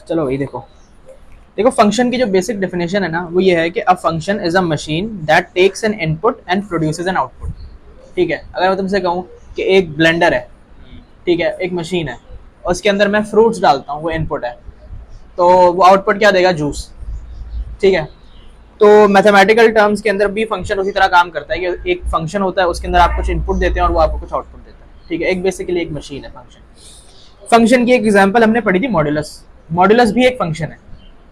चलो भाई देखो, देखो फंक्शन की जो बेसिक डेफिनेशन है ना वो ये है कि a function is a machine that takes an input and produces an output. ठीक है, अगर मैं तुमसे कहूँ कि एक ब्लेंडर है, ठीक है, एक मशीन है, और उसके अंदर मैं फ्रूट्स डालता हूँ, वो इनपुट है, तो वो आउटपुट क्या देगा? जूस। ठीक है, तो मैथमेटिकल टर्म्स के अंदर भी फंक्शन उसी तरह काम करता है कि एक फंक्शन होता है, उसके अंदर आप कुछ इनपुट देते हैं और वो आपको कुछ आउटपुट देता है। ठीक है, एक बेसिकली एक मशीन है फंक्शन। फंक्शन की एक एग्जांपल हमने पढ़ी थी, मॉड्यूलस। मॉड्यूलस भी एक फंक्शन है।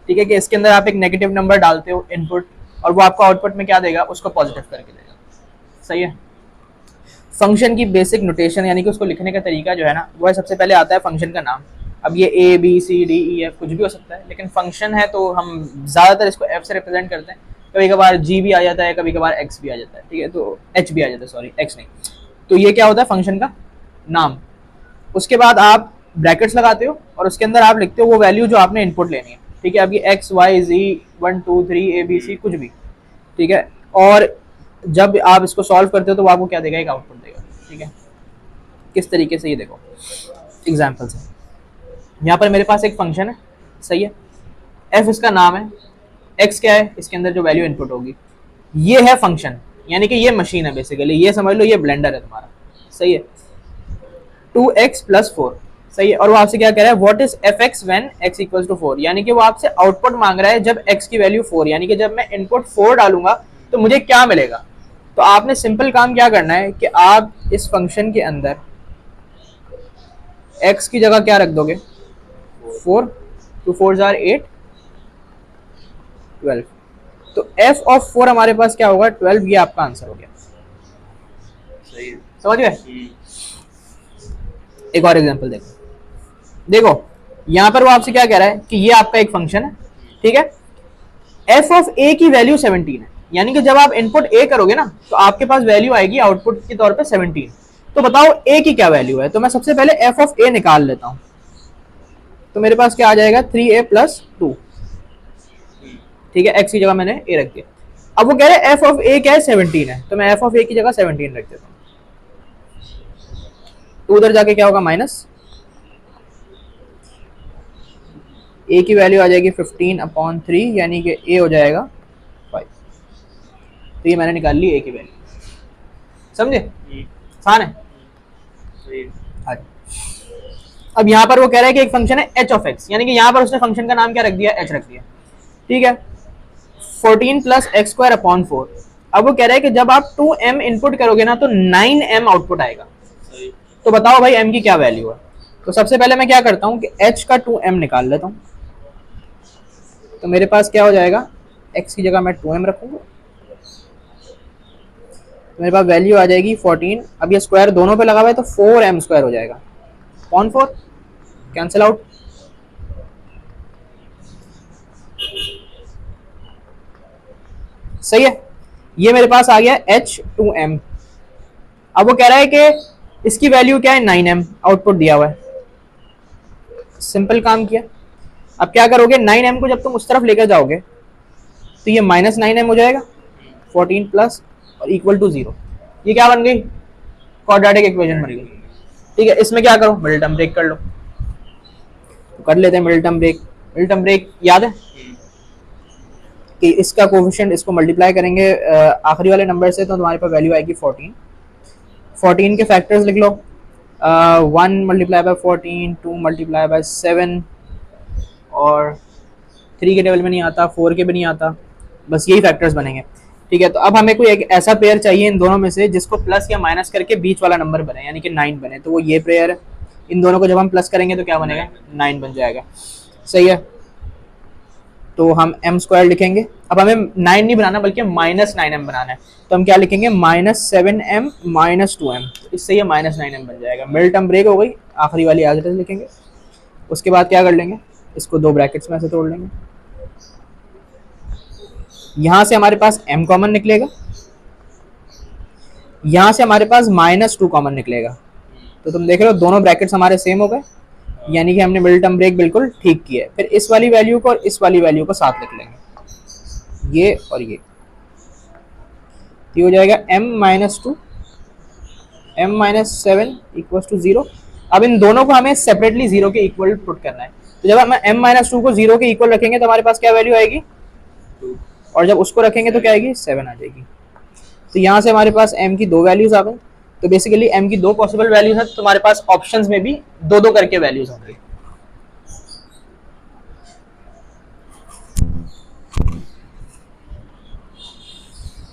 ठीक है, कि इसके अंदर आप एक नेगेटिव नंबर डालते हो इनपुट, और वो आपको आउटपुट में क्या देगा? उसको पॉजिटिव करके देगा। सही है। फंक्शन की बेसिक नोटेशन यानी कि उसको लिखने का तरीका जो है ना, वो है सबसे पहले आता है फंक्शन का नाम। अब ये A B C D E F कुछ भी हो सकता है, लेकिन फंक्शन है तो हम ज़्यादातर इसको एफ से रिप्रेजेंट करते हैं। कभी कभार जी भी आ जाता है, कभी कभार एक्स भी आ जाता है। ठीक है, तो एच भी आ जाता है, सॉरी एक्स नहीं। तो ये क्या होता है? फंक्शन का नाम। उसके बाद आप ब्रैकेट्स लगाते हो और उसके अंदर आप लिखते हो वो वैल्यू जो आपने इनपुट लेनी है। ठीक है, अब ये X Y Z 1 2 3 A B C कुछ भी। ठीक है, और जब आप इसको सॉल्व करते हो तो वो आपको क्या देगा? एक आउटपुट देगा। ठीक है, किस तरीके से? ये देखो एग्जाम्पल से। यहाँ पर मेरे पास एक फंक्शन है, सही है, एफ इसका नाम है, एक्स क्या है? इसके अंदर जो वैल्यू इनपुट होगी, ये है फंक्शन, यानी कि ये मशीन है बेसिकली। ये समझ लो ये ब्लेंडर है तुम्हारा। सही है, 2x+4। सही है, और वो आपसे क्या कह रहा है? What is F X when x equals to 4, यानी कि वो आपसे आउटपुट मांग रहा है जब x की वैल्यू 4, यानी कि जब मैं इनपुट 4 डालूंगा तो मुझे क्या मिलेगा। तो आपने सिंपल काम क्या करना है कि आप इस फंक्शन के अंदर x की जगह क्या रख दोगे? 4, 2 4 8 12। तो f ऑफ 4 हमारे पास क्या होगा? 12। ये आपका आंसर हो गया। सही है, समझ गए? एक और एग्जांपल देखो। देखो यहां पर वो आपसे क्या कह रहा है कि ये आपका एक फंक्शन है। ठीक है, एफ ऑफ ए की वैल्यू 17 है, यानी कि जब आप इनपुट ए करोगे ना तो आपके पास वैल्यू आएगी आउटपुट के तौर पे 17। तो बताओ ए की क्या वैल्यू है? तो मैं सबसे पहले एफ ऑफ ए निकाल लेता हूं। तो मेरे पास क्या आ जाएगा? 3a+2। ठीक है, एक्स की जगह मैंने ए रख दिया। अब वो कह रहे हैं एफ ऑफ ए क्या है? 17 है, तो मैं एफ ऑफ ए की जगह 17 रख देता हूँ। तो उधर जाके क्या होगा? माइनस ए की वैल्यू आ जाएगी 15/3, यानी कि ए हो जाएगा 5। तो ये मैंने निकाल ली ए की वैल्यू। समझे? आसान है। हाँ। अब यहाँ पर वो कह रहा है कि एक फंक्शन है एच ऑफ एक्स, यानी कि यहाँ पर उसने फंक्शन का नाम क्या रख दिया? एच रख दिया। ठीक है, 14+x²/4। अब वो कह रहा है कि जब आप 2m इनपुट करोगे ना तो 9m आउटपुट आएगा। तो बताओ भाई m की क्या वैल्यू है? तो सबसे पहले मैं क्या करता हूँ कि h का 2m निकाल लेता हूँ। तो मेरे पास क्या हो जाएगा? x की जगह मैं 2m रखूंगा, तो मेरे पास वैल्यू आ जाएगी 14। अब ये स्क्वायर दोनों पे लगा हुआ है तो 4m² हो जाएगा। 4 कैंसिल आउट। सही है, ये मेरे पास आ गया h2m। अब वो कह रहा है कि इसकी वैल्यू क्या है? 9m आउटपुट दिया हुआ है। सिंपल काम किया। अब क्या करोगे? 9m को जब तुम उस तरफ लेकर जाओगे तो ये -9m हो जाएगा, 14 प्लस और इक्वल टू 0। ये क्या बन गई? क्वाड्रेटिक इक्वेशन बन गई। ठीक है, इसमें क्या करो? मिडिल टर्म ब्रेक कर लो। तो कर लेते हैं middle term break. Middle term break याद है कि इसका कोफिशिएंट इसको मल्टीप्लाई करेंगे आखिरी वाले नंबर से, तो तुम्हारे पास वैल्यू आएगी 14। 14 के फैक्टर्स लिख लो। 1 मल्टीप्लाई बाय 14, 2 मल्टीप्लाई बाय 7, और 3 के टेबल में नहीं आता, 4 के भी नहीं आता, बस यही फैक्टर्स बनेंगे। ठीक है, तो अब हमें कोई एक ऐसा पेयर चाहिए इन दोनों में से जिसको प्लस या माइनस करके बीच वाला नंबर बने, यानी कि 9 बने। तो वो ये पेयर है। इन दोनों को जब हम प्लस करेंगे तो क्या बनेगा? 9 बन जाएगा। सही है, तो हम m² लिखेंगे। अब हमें 9 नहीं बनाना बल्कि -9m बनाना है, तो हम क्या लिखेंगे? -7m -2m। इससे ये -9m बन जाएगा। मिडिल टर्म ब्रेक हो गई, आखिरी वाली एज इट इज लिखेंगे। उसके बाद क्या कर लेंगे? इसको दो ब्रैकेट्स में से तोड़ लेंगे। यहां से हमारे पास m कॉमन निकलेगा, यहां से हमारे पास -2 कॉमन निकलेगा। तो तुम देख रहे हो दोनों ब्रैकेट्स हमारे सेम हो गए, यानी कि हमने मिडिल टर्म ब्रेक बिल्कुल ठीक किया है। फिर इस वाली वैल्यू को और इस वाली वैल्यू को साथ लिख लेंगे, ये और ये हो जाएगा m-2 m-7 इक्वल टू 0। अब इन दोनों को हमें सेपरेटली 0 के इक्वल पुट करना है। तो जब हम m माइनस टू को 0 के इक्वल रखेंगे तो हमारे पास क्या वैल्यू आएगी, 2 और जब उसको रखेंगे तो क्या आएगी, 7 आ जाएगी। तो यहाँ से हमारे पास m की 2 वैल्यूज आ गई। तो बेसिकली m की 2 पॉसिबल वैल्यूज हैं, तो तुम्हारे पास ऑप्शंस में भी 2-2 करके वैल्यूज होंगी।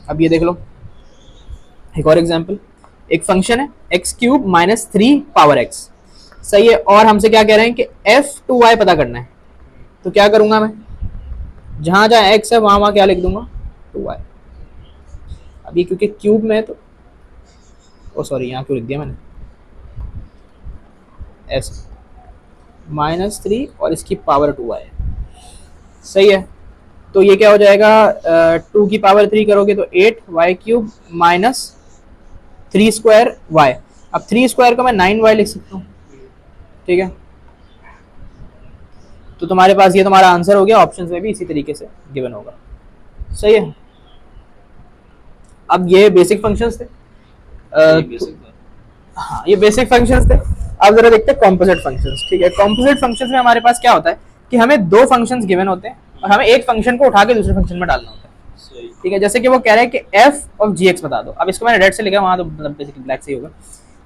अब ये देख लो एक और एग्जांपल, एक फंक्शन है x cube minus 3 power x, सही है, और हमसे क्या कह रहे हैं कि f2y पता करना है। तो क्या करूंगा मैं, जहां जहां x है वहां वहां क्या लिख दूंगा, 2y। अभी क्योंकि क्यूब में है तो ओ सॉरी यहाँ क्यों लिख दिया मैंने, s -3 और इसकी पावर 2y, सही है। तो ये क्या हो जाएगा, 2 की पावर 3 करोगे तो 8y cube minus 3 square y। अब 3 स्क्वायर को मैं 9y लिख सकता हूँ, ठीक है। तो तुम्हारे पास ये तुम्हारा आंसर हो गया, ऑप्शंस में भी इसी तरीके से गिवन होगा, सही है। अब ये बेसिक फंक्शंस थे, हाँ ये बेसिक फंक्शंस थे। अब जरा देखते हैं कॉम्पोजिट फंक्शंस, ठीक है। कॉम्पोजिट फंक्शंस में हमारे पास क्या होता है कि हमें दो फंक्शंस गिवन होते हैं और हमें एक फंक्शन को उठा के दूसरे फंक्शन में डालना होता है, ठीक है। जैसे कि वो कह रहा है कि एफ ऑफ जी एक्स बता दो, अब इसको मैंने रेड से लिखा वहां तो मतलब बेसिकली ब्लैक से ही होगा,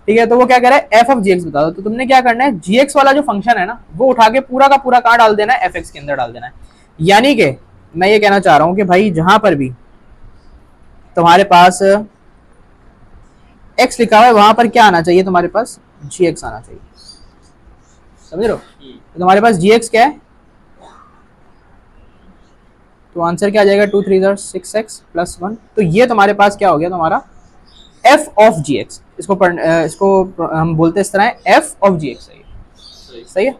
ठीक है। तो वो क्या कह रहा है एफ ऑफ जी एक्स बता दो, तो तुमने क्या करना है, जी एक्स वाला जो फंक्शन है ना वो उठा के पूरा का पूरा कहाँ डाल देना है, एफ एक्स के अंदर डाल देना है। यानी कि मैं ये कहना चाह रहा हूँ कि भाई जहां पर भी तुम्हारे पास x लिखा हुआ है वहां पर क्या आना चाहिए, तुम्हारे पास gx आना चाहिए, समझ रहे हो। तो तुम्हारे पास gx क्या है, तो आंसर क्या आ जाएगा, 2 3 6x प्लस 1। तो ये तुम्हारे पास क्या हो गया, तुम्हारा f ऑफ gx। इसको हम बोलते हैं इस तरह f ऑफ gx, सही है।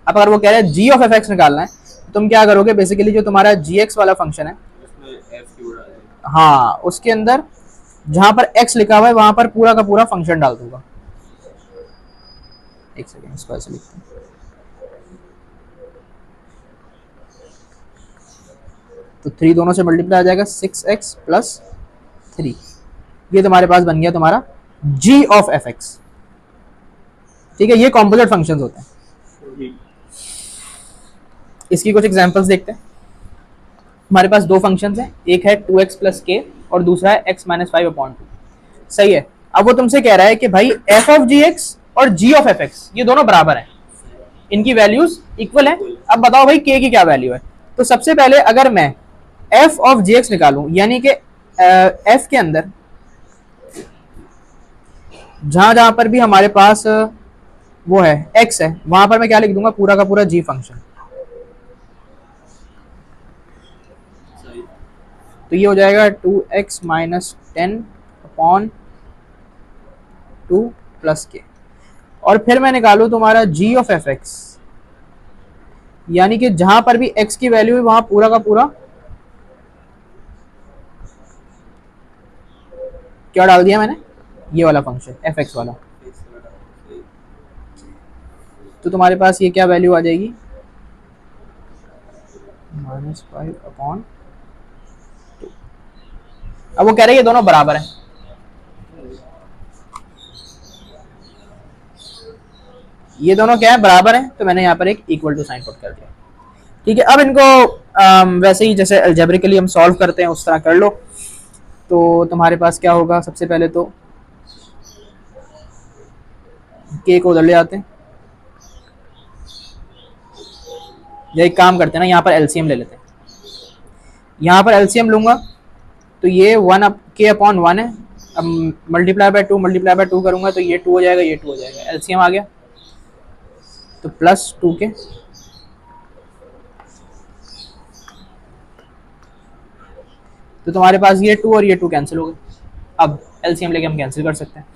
अब अगर वो कह रहे हैं g ऑफ fx निकालना है तो तुम क्या करोगे, बेसिकली जो तुम्हारा gx वाला फंक्शन है, हाँ उसके अंदर जहां पर x लिखा हुआ है वहां पर पूरा का पूरा फंक्शन डाल दूंगा। एक सेकेंड इसको ऐसे लिखते हैं, तो 3 दोनों से मल्टीप्लाई आ जाएगा 6x प्लस 3। ये तुम्हारे पास बन गया तुम्हारा g ऑफ fx, ठीक है। ये कॉम्पोजिट फंक्शंस होते हैं। इसकी कुछ एग्जांपल्स देखते हैं। हमारे पास दो फंक्शंस हैं, एक है 2x प्लस k और दूसरा है x माइनस 5/2, सही है। अब वो तुमसे कह रहा है कि भाई f ऑफ gx और g ऑफ fx ये दोनों बराबर हैं, इनकी वैल्यूज इक्वल है। अब बताओ भाई k की क्या वैल्यू है। तो सबसे पहले अगर मैं f ऑफ gx निकालूं, यानी कि f के अंदर जहां जहां पर भी हमारे पास वो है x है वहां पर मैं क्या लिख दूंगा, पूरा का पूरा g फंक्शन। तो ये हो जाएगा 2x माइनस 10/2 प्लस के, और फिर मैं निकालू तुम्हारा g ऑफ fx, यानी कि जहां पर भी x की वैल्यू है वहां पूरा का पूरा क्या डाल दिया मैंने, ये वाला फंक्शन fx वाला। तो तुम्हारे पास ये क्या वैल्यू आ जाएगी, -5/2। अब वो कह रहे हैं ये दोनों बराबर हैं, ये दोनों क्या है, बराबर हैं। तो मैंने यहाँ पर एक इक्वल टू साइन पुट कर दिया, ठीक है। अब इनको वैसे ही जैसे अलजेब्रिकली हम सॉल्व करते हैं उस तरह कर लो। तो तुम्हारे पास क्या होगा, सबसे पहले तो k को उधर ले आते हैं, या एक काम करते हैं ना, यहाँ पर एलसीएम ले लेते हैं। यहाँ पर एलसीएम लूंगा तो ये 1 k/1 है। अब मल्टीप्लाई बाय 2 करूंगा तो ये 2 हो जाएगा, ये 2 हो जाएगा, एलसीएम आ गया तो प्लस 2k। तो तुम्हारे पास ये 2 और ये 2 कैंसिल हो गए। अब एलसीएम लेके हम कैंसिल कर सकते हैं,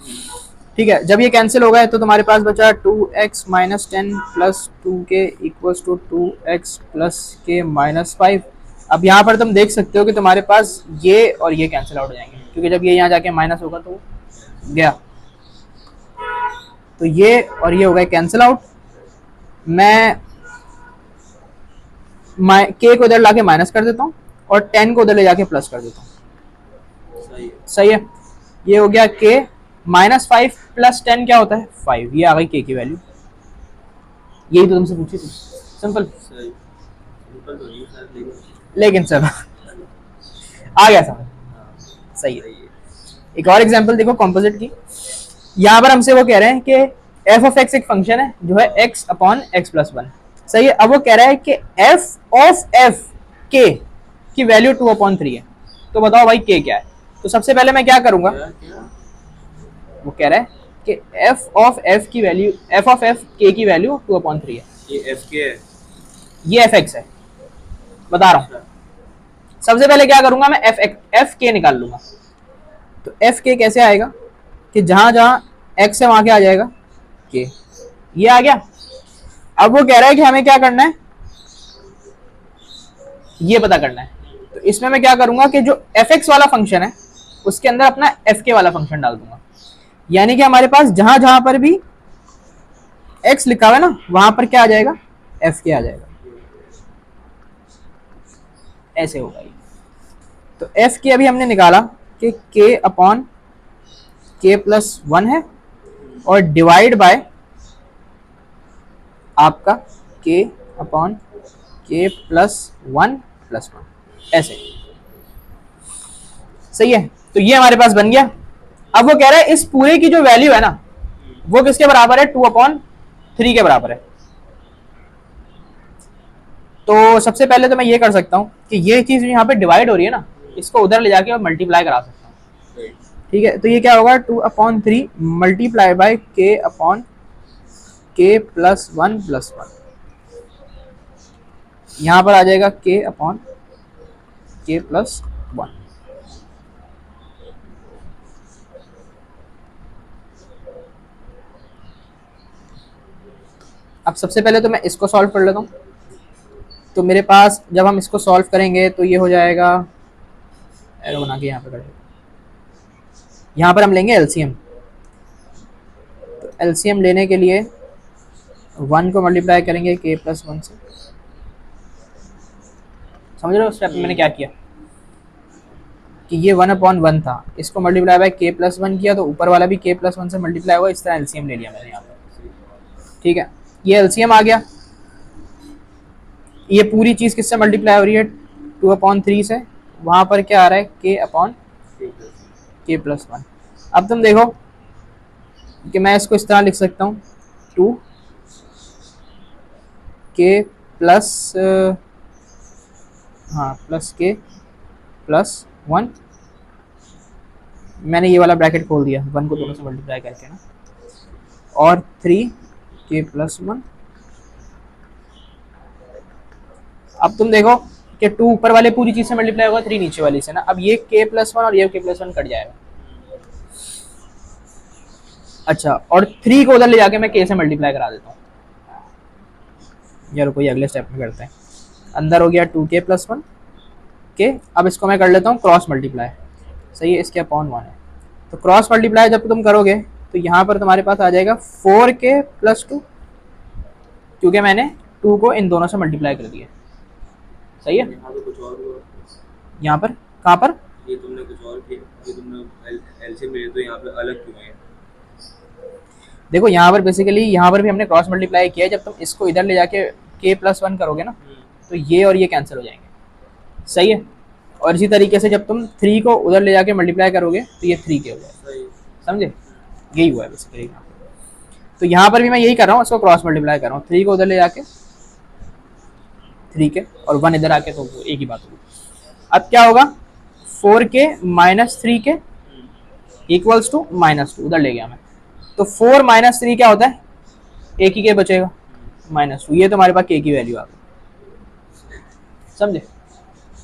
ठीक है। जब ये कैंसिल हो गए तो तुम्हारे पास बचा 2x minus 10 plus 2k equals to 2x plus k minus 5। अब यहाँ पर तुम देख सकते हो कि तुम्हारे पास ये और ये कैंसिल आउट हो जाएंगे, क्योंकि जब ये यहाँ जाके माइनस होगा तो गया, तो ये और ये हो गए कैंसिल आउट। मैं k को इधर लाके माइनस कर देता हूँ और 10 को उधर ले जाके प्लस कर देता हूँ, सही है। ये हो गया k -5 प्लस 10 क्या होता है 5, ये आ गई k की वैल्यू, यही तो तुमसे पूछी थी, सिंपल। सही, सिंपल तो नहीं सर, लेकिन चलो आ गया समझ, हाँ सही है। सही है। एक और एग्जांपल देखो कंपोजिट की। यहाँ पर हमसे वो कह रहे हैं कि एफ ऑफ एक्स एक फंक्शन है जो है हाँ x upon x plus one, सही है। अब वो कह रहा है कि एफ ऑफ एफ के की वैल्यू 2/3 है, तो बताओ भाई के क्या है। तो सबसे पहले मैं क्या करूंगा, क्या क्या, वो कह रहा है कि एफ ऑफ एफ की वैल्यू, एफ ऑफ एफ के की वैल्यू 2/3 है, ये एफ के है? ये एफ एक्स है, बता रहा हूँ। अच्छा, सबसे पहले क्या करूंगा मैं, एफ के निकाल लूंगा। तो एफ के कैसे आएगा कि जहां जहां एक्स है वहां क्या आ जाएगा, के, ये आ गया। अब वो कह रहा है कि हमें क्या करना है, ये पता करना है। तो इसमें मैं क्या करूंगा कि जो एफ एक्स वाला फंक्शन है उसके अंदर अपना एफ के वाला फंक्शन डाल दूंगा, यानी कि हमारे पास जहां जहां पर भी एक्स लिखा हुआ है ना वहां पर क्या आ जाएगा, एफ के आ जाएगा, ऐसे होगा ये। तो एफ के अभी हमने निकाला कि के अपॉन के प्लस वन है और डिवाइड बाय आपका के अपॉन के प्लस वन प्लस वन, ऐसे, सही है। तो ये हमारे पास बन गया। अब वो कह रहा है इस पूरे की जो वैल्यू है ना वो किसके बराबर है, 2/3 के बराबर है। तो सबसे पहले तो मैं ये कर सकता हूँ कि ये चीज यहाँ पे डिवाइड हो रही है ना, इसको उधर ले जाके मल्टीप्लाई करा सकता हूँ, सही, ठीक है। तो ये क्या होगा, 2/3 मल्टीप्लाई बाय के अपॉन के प्लस वन प्लस वन, यहाँ पर आ जाएगा के अपॉन के प्लस वन। अब सबसे पहले तो मैं इसको सॉल्व कर लेता हूँ। तो मेरे पास जब हम इसको सॉल्व करेंगे तो ये हो जाएगा, एरो बना के यहाँ पे कर देते, यहाँ पर हम लेंगे एलसीएम। तो एलसीएम लेने के लिए वन को मल्टीप्लाई करेंगे के प्लस वन से, समझ रहे हो स्टेप में मैंने क्या किया कि ये 1/1 था, इसको मल्टीप्लाई बाय के प्लस वन किया तो ऊपर वाला भी के प्लस वन से मल्टीप्लाई हुआ, इस तरह एलसीएम ले लिया मैंने यहाँ पे, ठीक है। ये एलसीएम आ गया। ये पूरी चीज़ किससे मल्टीप्लाई हो रही है, 2/3 से, वहाँ पर क्या आ रहा है के अपॉन के प्लस वन। अब तुम देखो कि मैं इसको इस तरह लिख सकता हूँ, 2 के प्लस, हाँ प्लस के प्लस वन, मैंने ये वाला ब्रैकेट खोल दिया वन को दोनों से मल्टीप्लाई करके ना, और 3 के प्लस वन। अब तुम देखो कि 2 ऊपर वाले पूरी चीज से मल्टीप्लाई होगा, 3 नीचे वाली से ना, अब ये के प्लस वन और ये के प्लस वन कट जाएगा। अच्छा, और 3 को उधर ले जाके मैं के से मल्टीप्लाई करा देता हूँ, यार कोई अगले स्टेप में करते हैं। अंदर हो गया 2 के प्लस वन के, अब इसको मैं कर लेता हूँ क्रॉस मल्टीप्लाई, सही है, इसके अपॉन वन है। तो क्रॉस मल्टीप्लाई जब तुम करोगे तो यहाँ पर तुम्हारे पास आ जाएगा 4 के प्लस टू, क्योंकि मैंने 2 को इन दोनों से मल्टीप्लाई कर दिया, सही है। यहाँ पे कुछ और हुआ, यहाँ पर कहाँ पर, ये तुमने कुछ और किया, ये तुमने एलसीएम लिए तो यहाँ पे अलग क्यों है? देखो यहाँ पर बेसिकली यहाँ पर भी हमने क्रॉस मल्टीप्लाई किया है, जब तुम इसको इधर ले जाके के प्लस वन करोगे ना तो ये और ये कैंसिल हो जाएंगे, सही है। और इसी तरीके से जब तुम 3 को उधर ले जाके मल्टीप्लाई करोगे तो ये 3 के हो जाएगा, सही, समझे, यही हुआ है बेसिकली यहाँ पर। तो यहाँ पर भी मैं यही कर रहा हूँ, इसको क्रॉस मल्टीप्लाई कर रहा हूँ, 3 को उधर ले जाके 3 के और 1 इधर आके, तो एक ही बात होगी। अब क्या होगा, 4 के माइनस 3 के इक्वल्स टू -2, उधर ले गया मैं। तो 4 माइनस 3 क्या होता है, एक ही के बचेगा, -2, ये तो हमारे पास के की वैल्यू आ गई, समझे।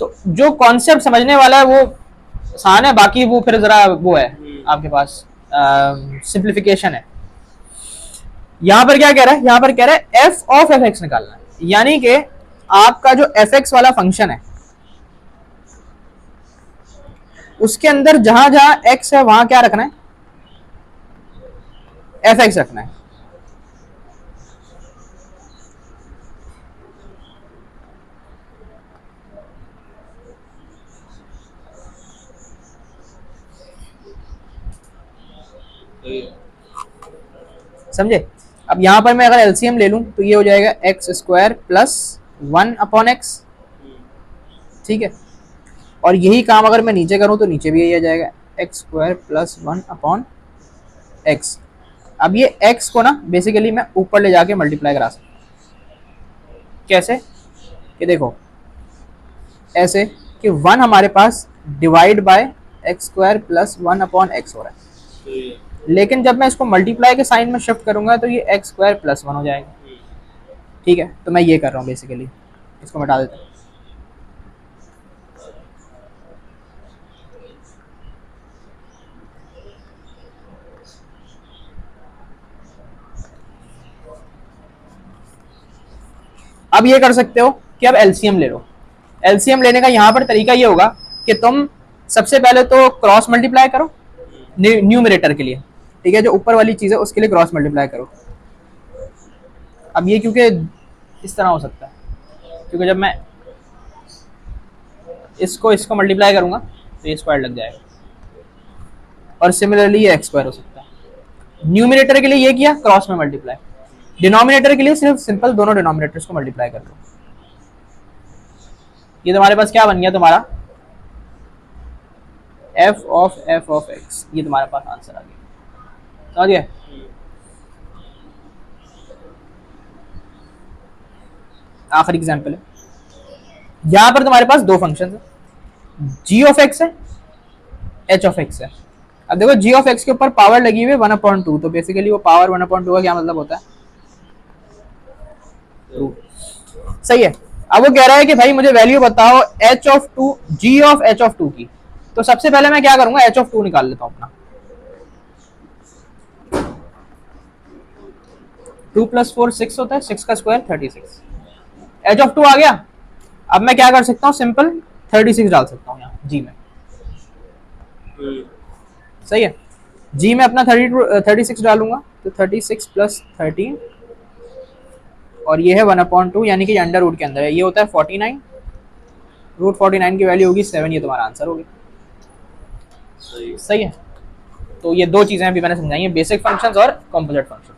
तो जो कॉन्सेप्ट समझने वाला है वो आसान है, बाकी वो फिर जरा वो है आपके पास सिंप्लीफिकेशन है। यहाँ पर क्या कह रहा है, यहाँ पर कह रहा है एफ ऑफ एफ एक्स निकालना है, यानी कि आपका जो एफ एक्स वाला फंक्शन है उसके अंदर जहां जहां एक्स है वहां क्या रखना है, एफ एक्स रखना है। सही है। समझे। अब यहाँ पर मैं अगर एलसीएम ले लूँ तो ये हो जाएगा एक्स स्क्वायर प्लस 1/x, ठीक है। और यही काम अगर मैं नीचे करूँ तो नीचे भी यही आ जाएगा एक्स स्क्वायर प्लस 1/x। अब ये x को ना बेसिकली मैं ऊपर ले जाके मल्टीप्लाई करा सकता हूँ। कैसे? कि देखो ऐसे कि 1 हमारे पास divide by x square plus 1/x हो रहा है, सही है। लेकिन जब मैं इसको मल्टीप्लाई के साइन में शिफ्ट करूंगा तो ये एक्स स्क्वायर प्लस 1 हो जाएगा, ठीक है। तो मैं ये कर रहा हूँ बेसिकली, इसको मिटा देता हूँ। अब ये कर सकते हो कि अब एलसीएम ले लो। एलसीएम लेने का यहाँ पर तरीका ये होगा कि तुम सबसे पहले तो क्रॉस मल्टीप्लाई करो न्यूमरेटर के लिए, ठीक है। जो ऊपर वाली चीज़ है उसके लिए क्रॉस मल्टीप्लाई करो। अब ये क्योंकि इस तरह हो सकता है, क्योंकि जब मैं इसको इसको मल्टीप्लाई करूंगा तो ये स्क्वायर लग जाएगा, और सिमिलरली ये एक्स स्क्वायर हो सकता है। न्यूमरेटर के लिए ये किया क्रॉस में मल्टीप्लाई, डिनोमिनेटर के लिए सिर्फ सिंपल दोनों डिनोमिनेटर्स को मल्टीप्लाई कर लो। ये तुम्हारे पास क्या बन गया तुम्हारा f ऑफ x, ये तुम्हारे पास आंसर आ गया, समझ गए? आखिरी एग्जांपल है, यहां पर तुम्हारे पास दो फंक्शन है, g ऑफ x है, h ऑफ x है। अब देखो g ऑफ x के ऊपर पावर लगी हुई है 1/2, तो बेसिकली वो पावर 1/2 का क्या मतलब होता है? सही है। अब वो कह रहा है कि भाई मुझे वैल्यू बताओ h of 2 g of h of 2 की। तो सबसे पहले मैं क्या करूंगा, h ऑफ 2 निकाल लेता हूं अपना। 2 + 4 6 होता है, 6 का स्क्वायर 36, h ऑफ 2 आ गया। अब मैं क्या कर सकता हूँ, सिंपल 36 डाल सकता हूँ यहाँ g में, सही है। g में अपना 36 डालूंगा तो 36 + 13, और ये है 1/2, यानी कि अंडर रूट के अंदर है, ये होता है 49, रूट 49 की वैल्यू होगी 7, ये तुम्हारा आंसर होगी। सही है। तो ये दो चीजें अभी मैंने समझाई हैं, बेसिक फंक्शंस और कॉम्पोजिट फंक्शन।